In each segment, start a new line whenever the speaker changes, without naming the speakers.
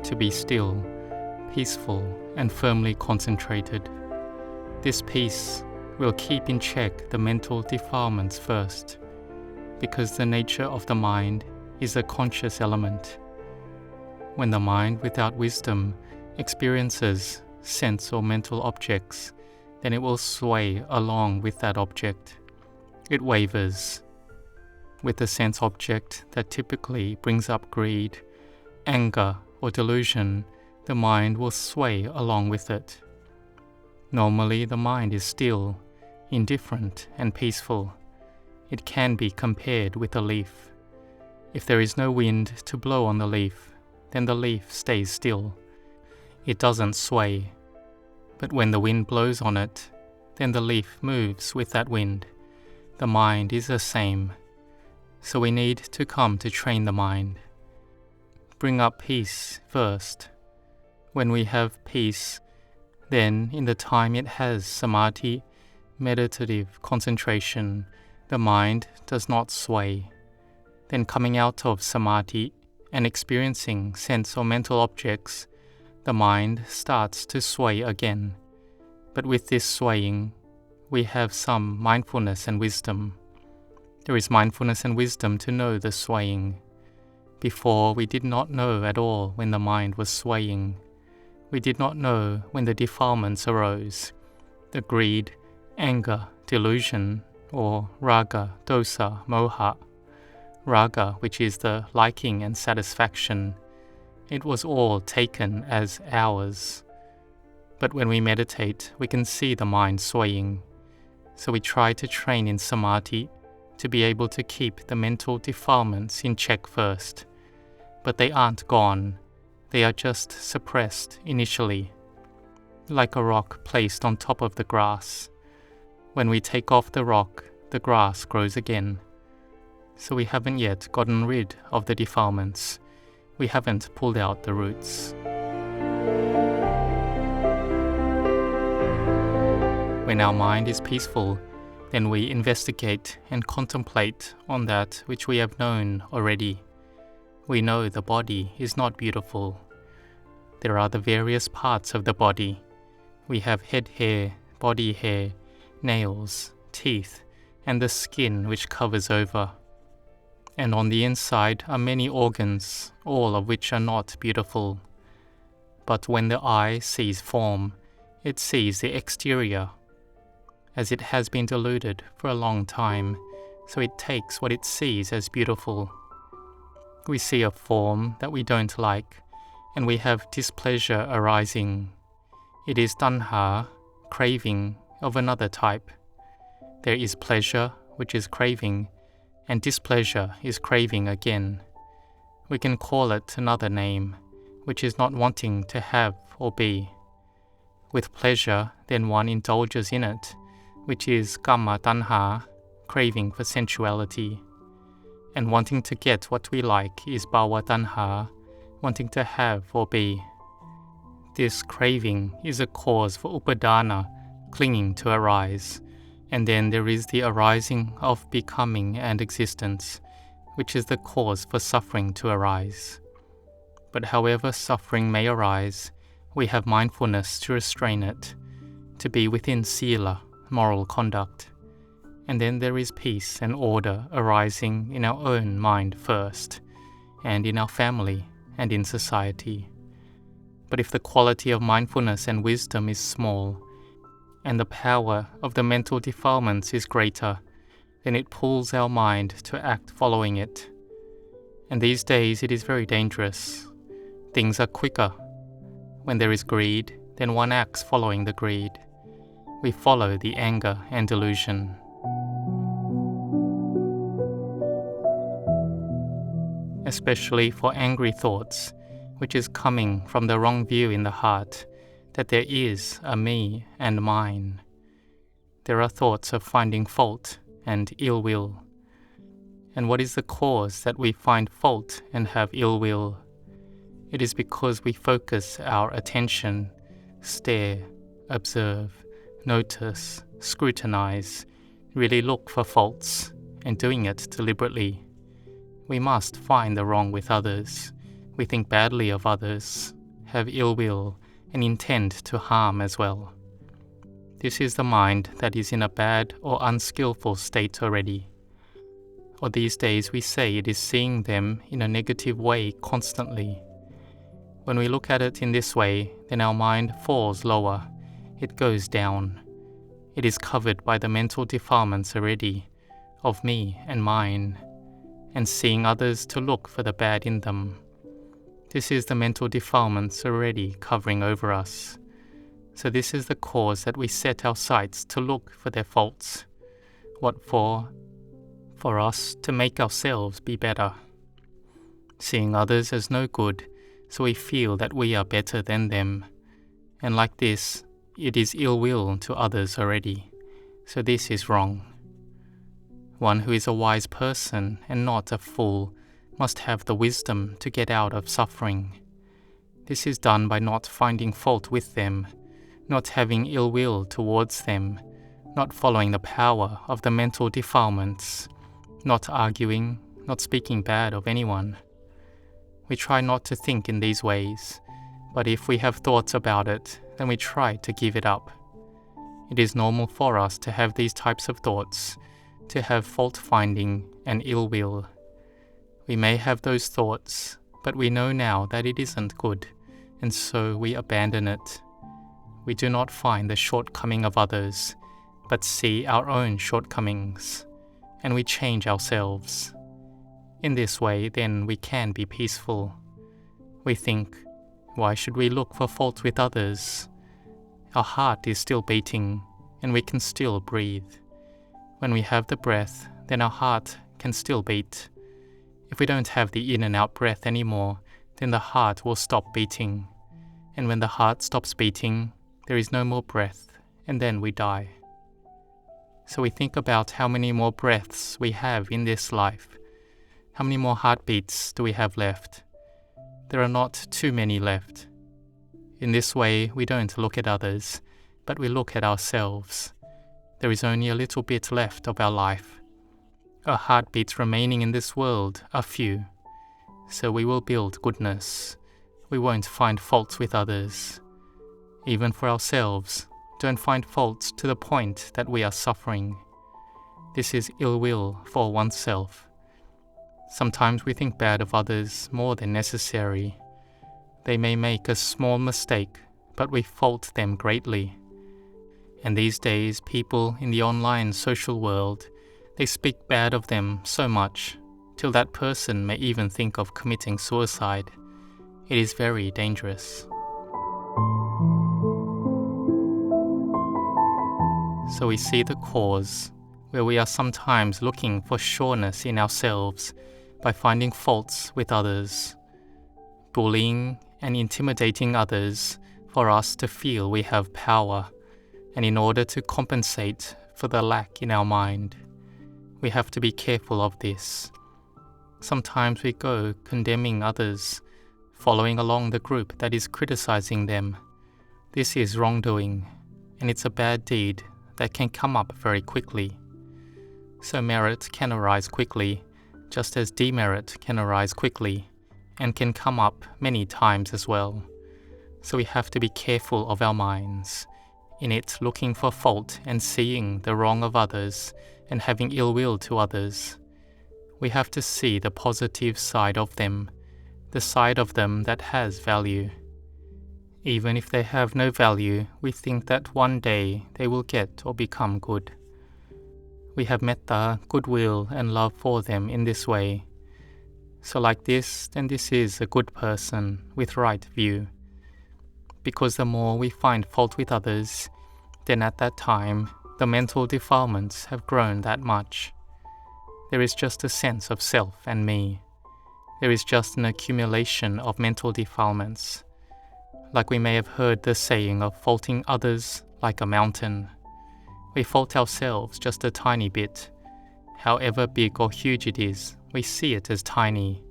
to be still, peaceful, and firmly concentrated. This peace will keep in check the mental defilements first, because the nature of the mind is a conscious element. When the mind without wisdom experiences sense or mental objects, then it will sway along with that object. It wavers. With the sense object that typically brings up greed, anger, or delusion, the mind will sway along with it. Normally, the mind is still, indifferent, and peaceful. It can be compared with a leaf. If there is no wind to blow on the leaf, then the leaf stays still. It doesn't sway. But when the wind blows on it, then the leaf moves with that wind. The mind is the same. So we need to come to train the mind. Bring up peace first. When we have peace, then in the time it has samadhi, meditative concentration, the mind does not sway. Then coming out of samadhi and experiencing sense or mental objects, the mind starts to sway again. But with this swaying, we have some mindfulness and wisdom. There is mindfulness and wisdom to know the swaying. Before, we did not know at all when the mind was swaying. We did not know when the defilements arose, the greed, anger, delusion, or raga, dosa, moha. Raga, which is the liking and satisfaction, it was all taken as ours. But when we meditate, we can see the mind swaying. So we try to train in samadhi to be able to keep the mental defilements in check first. But they aren't gone. They are just suppressed initially, like a rock placed on top of the grass. When we take off the rock, the grass grows again. So we haven't yet gotten rid of the defilements. We haven't pulled out the roots. When our mind is peaceful, then we investigate and contemplate on that which we have known already. We know the body is not beautiful. There are the various parts of the body. We have head hair, body hair, nails, teeth, and the skin which covers over. And on the inside are many organs, all of which are not beautiful. But when the eye sees form, it sees the exterior, as it has been deluded for a long time, so it takes what it sees as beautiful. We see a form that we don't like, and we have displeasure arising. It is tanha, craving, of another type. There is pleasure, which is craving, and displeasure is craving again. We can call it another name, which is not wanting to have or be. With pleasure, then one indulges in it, which is kamma tanha, craving for sensuality. And wanting to get what we like is bhava tanha, wanting to have or be. This craving is a cause for upadana, clinging to arise. And then there is the arising of becoming and existence, which is the cause for suffering to arise. But however suffering may arise, we have mindfulness to restrain it, to be within sila, moral conduct. And then there is peace and order arising in our own mind first, and in our family and in society. But if the quality of mindfulness and wisdom is small, and the power of the mental defilements is greater, then it pulls our mind to act following it. And these days it is very dangerous. Things are quicker. When there is greed, then one acts following the greed. We follow the anger and delusion. Especially for angry thoughts, which is coming from the wrong view in the heart, that there is a me and mine. There are thoughts of finding fault and ill will. And what is the cause that we find fault and have ill will? It is because we focus our attention, stare, observe, notice, scrutinize, really look for faults, and doing it deliberately. We must find the wrong with others. We think badly of others, have ill will, and intend to harm as well. This is the mind that is in a bad or unskillful state already. Or these days we say it is seeing them in a negative way constantly. When we look at it in this way, then our mind falls lower, it goes down. It is covered by the mental defilements already, of me and mine, and seeing others to look for the bad in them. This is the mental defilements already covering over us. So this is the cause that we set our sights to look for their faults. What for? For us to make ourselves be better. Seeing others as no good, so we feel that we are better than them. And like this, it is ill will to others already. So this is wrong. One who is a wise person and not a fool must have the wisdom to get out of suffering. This is done by not finding fault with them, not having ill will towards them, not following the power of the mental defilements, not arguing, not speaking bad of anyone. We try not to think in these ways, but if we have thoughts about it, then we try to give it up. It is normal for us to have these types of thoughts, to have fault-finding and ill will. We may have those thoughts, but we know now that it isn't good, and so we abandon it. We do not find the shortcoming of others, but see our own shortcomings, and we change ourselves. In this way, then, we can be peaceful. We think, why should we look for fault with others? Our heart is still beating, and we can still breathe. When we have the breath, then our heart can still beat. If we don't have the in and out breath anymore, then the heart will stop beating. And when the heart stops beating, there is no more breath, and then we die. So we think about how many more breaths we have in this life. How many more heartbeats do we have left? There are not too many left. In this way, we don't look at others, but we look at ourselves. There is only a little bit left of our life. Our heartbeats remaining in this world are few. So we will build goodness. We won't find faults with others. Even for ourselves, don't find faults to the point that we are suffering. This is ill will for oneself. Sometimes we think bad of others more than necessary. They may make a small mistake, but we fault them greatly. And these days, people in the online social world, they speak bad of them so much, till that person may even think of committing suicide. It is very dangerous. So we see the cause, where we are sometimes looking for sureness in ourselves by finding faults with others, bullying and intimidating others for us to feel we have power, and in order to compensate for the lack in our mind. We have to be careful of this. Sometimes we go condemning others, following along the group that is criticizing them. This is wrongdoing, and it's a bad deed that can come up very quickly. So merit can arise quickly, just as demerit can arise quickly, and can come up many times as well. So we have to be careful of our minds, in it looking for fault and seeing the wrong of others and having ill will to others. We have to see the positive side of them, the side of them that has value. Even if they have no value, we think that one day they will get or become good. We have metta, goodwill and love for them in this way. So like this, then this is a good person with right view. Because the more we find fault with others, then at that time, the mental defilements have grown that much. There is just a sense of self and me. There is just an accumulation of mental defilements. Like we may have heard the saying of faulting others like a mountain. We fault ourselves just a tiny bit. However big or huge it is, we see it as tiny.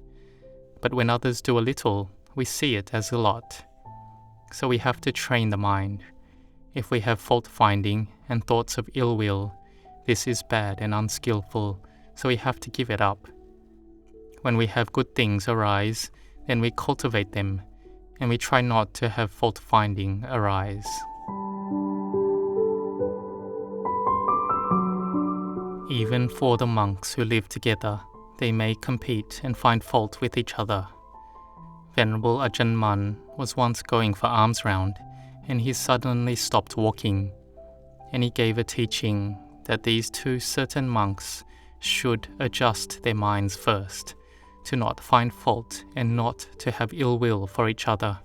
But when others do a little, we see it as a lot. So we have to train the mind. If we have fault-finding and thoughts of ill will, this is bad and unskillful, so we have to give it up. When we have good things arise, then we cultivate them, and we try not to have fault-finding arise. Even for the monks who live together, they may compete and find fault with each other. Venerable Ajahn Mun was once going for alms round, and he suddenly stopped walking, and he gave a teaching that these two certain monks should adjust their minds first, to not find fault and not to have ill will for each other.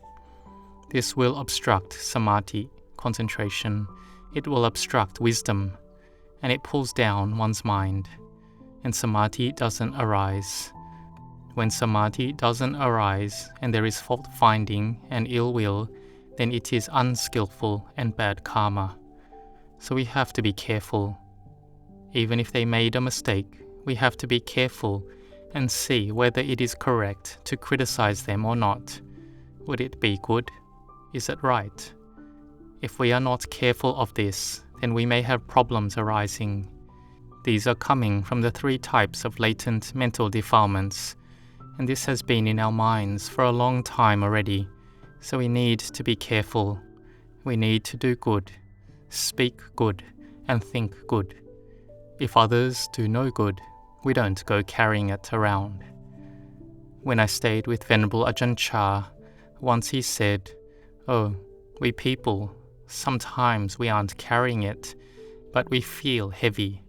This will obstruct samadhi, concentration, it will obstruct wisdom, and it pulls down one's mind, and samadhi doesn't arise. When samadhi doesn't arise and there is fault-finding and ill will, then it is unskillful and bad karma. So we have to be careful. Even if they made a mistake, we have to be careful and see whether it is correct to criticize them or not. Would it be good? Is it right? If we are not careful of this, then we may have problems arising. These are coming from the 3 types of latent mental defilements, and this has been in our minds for a long time already, so we need to be careful. We need to do good, speak good, and think good. If others do no good, we don't go carrying it around. When I stayed with Venerable Ajahn Chah, once he said, "Oh, we people, sometimes we aren't carrying it, but we feel heavy.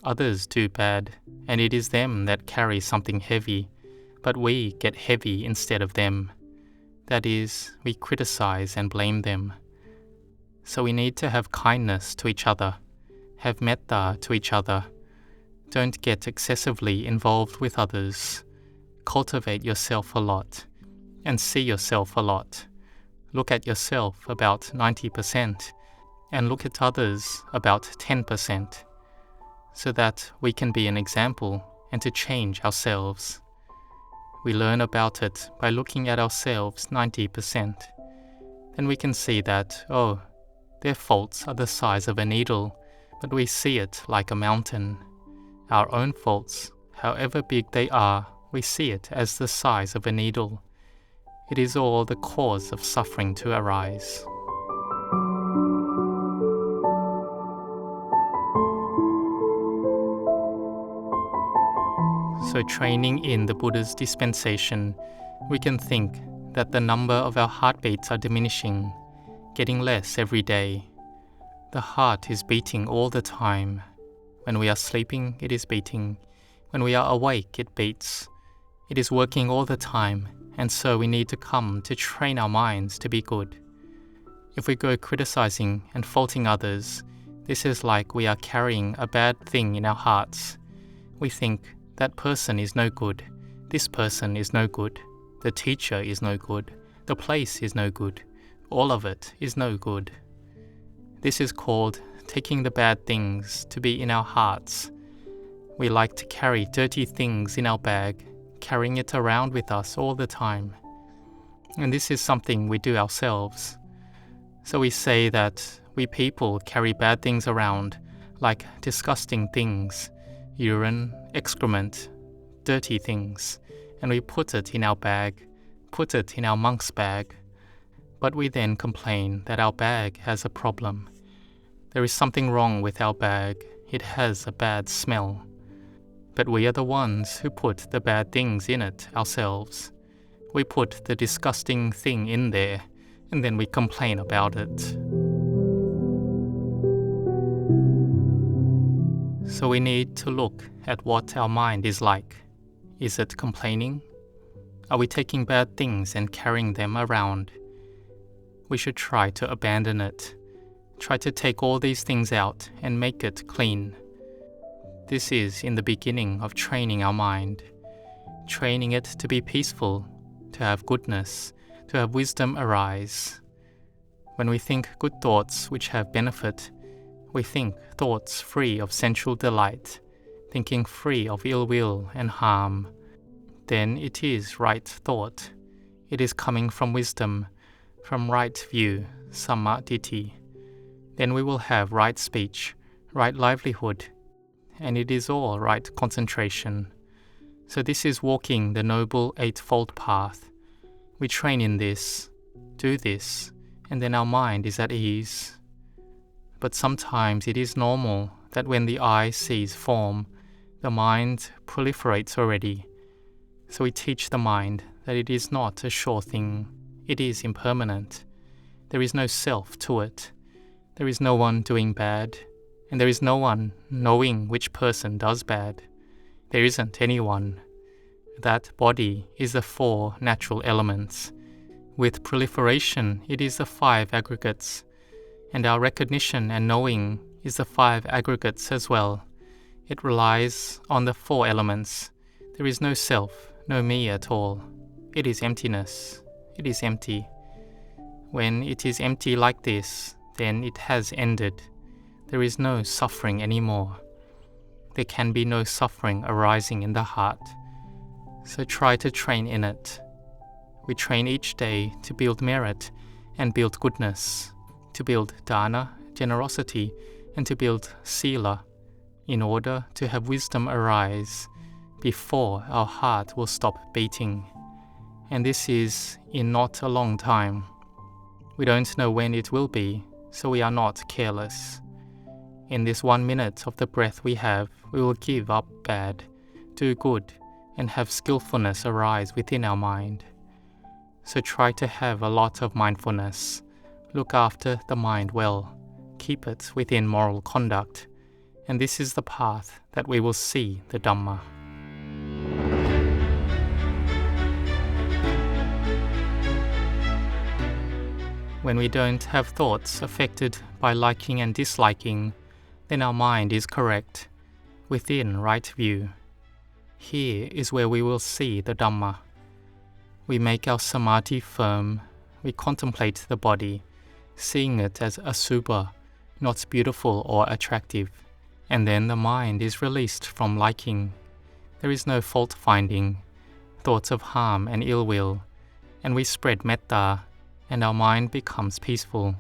Others do bad, and it is them that carry something heavy, but we get heavy instead of them. That is, we criticize and blame them. So we need to have kindness to each other, have metta to each other. Don't get excessively involved with others. Cultivate yourself a lot, and see yourself a lot. Look at yourself about 90%, and look at others about 10%, so that we can be an example and to change ourselves. We learn about it by looking at ourselves 90%. Then we can see that, oh, their faults are the size of a needle, but we see it like a mountain. Our own faults, however big they are, we see it as the size of a needle. It is all the cause of suffering to arise. So training in the Buddha's dispensation, we can think that the number of our heartbeats are diminishing, getting less every day. The heart is beating all the time. When we are sleeping, it is beating. When we are awake, it beats. It is working all the time, and so we need to come to train our minds to be good. If we go criticizing and faulting others, this is like we are carrying a bad thing in our hearts. We think, that person is no good, this person is no good, the teacher is no good, the place is no good, all of it is no good. This is called taking the bad things to be in our hearts. We like to carry dirty things in our bag, carrying it around with us all the time. And this is something we do ourselves. So we say that we people carry bad things around, like disgusting things, urine, excrement, dirty things, and we put it in our bag, put it in our monk's bag. But we then complain that our bag has a problem. There is something wrong with our bag, it has a bad smell. But we are the ones who put the bad things in it ourselves. We put the disgusting thing in there, and then we complain about it. So we need to look at what our mind is like. Is it complaining? Are we taking bad things and carrying them around? We should try to abandon it. Try to take all these things out and make it clean. This is in the beginning of training our mind. Training it to be peaceful, to have goodness, to have wisdom arise. When we think good thoughts which have benefit, we think thoughts free of sensual delight, thinking free of ill will and harm. Then it is right thought. It is coming from wisdom, from right view, samma ditthi. Then we will have right speech, right livelihood, and it is all right concentration. So this is walking the Noble Eightfold Path. We train in this, do this, and then our mind is at ease. But sometimes it is normal that when the eye sees form, the mind proliferates already. So we teach the mind that it is not a sure thing, it is impermanent. There is no self to it. There is no one doing bad, and there is no one knowing which person does bad. There isn't anyone. That body is the 4 natural elements. With proliferation, it is the 5 aggregates, and our recognition and knowing is the 5 aggregates as well. It relies on the 4 elements. There is no self, no me at all. It is emptiness. It is empty. When it is empty like this, then it has ended. There is no suffering anymore. There can be no suffering arising in the heart. So try to train in it. We train each day to build merit and build goodness, to build dana, generosity, and to build sila, in order to have wisdom arise before our heart will stop beating. And this is in not a long time. We don't know when it will be, so we are not careless. In this 1 minute of the breath we have, we will give up bad, do good, and have skillfulness arise within our mind. So try to have a lot of mindfulness. Look after the mind well. Keep it within moral conduct. And this is the path that we will see the Dhamma. When we don't have thoughts affected by liking and disliking, then our mind is correct, within right view. Here is where we will see the Dhamma. We make our samadhi firm, we contemplate the body, seeing it as asubha, not beautiful or attractive, and then the mind is released from liking. There is no fault-finding, thoughts of harm and ill will, and we spread metta, and our mind becomes peaceful.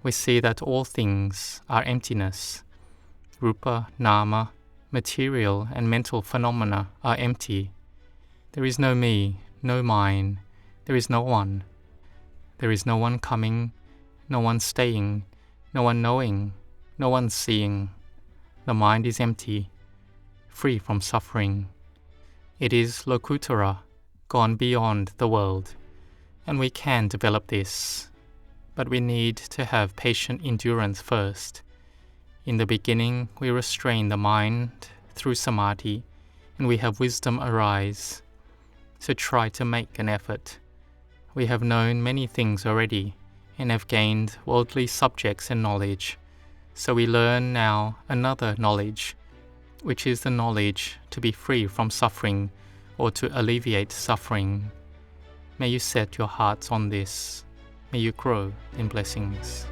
We see that all things are emptiness. Rupa, nama, material and mental phenomena are empty. There is no me, no mine, there is no one. There is no one coming, no one staying, no one knowing, no one seeing. The mind is empty, free from suffering. It is lokutara, gone beyond the world. And we can develop this, but we need to have patient endurance first. In the beginning, we restrain the mind through samadhi, and we have wisdom arise. So try to make an effort. We have known many things already, and have gained worldly subjects and knowledge. So we learn now another knowledge, which is the knowledge to be free from suffering, or to alleviate suffering. May you set your hearts on this. May you grow in blessings.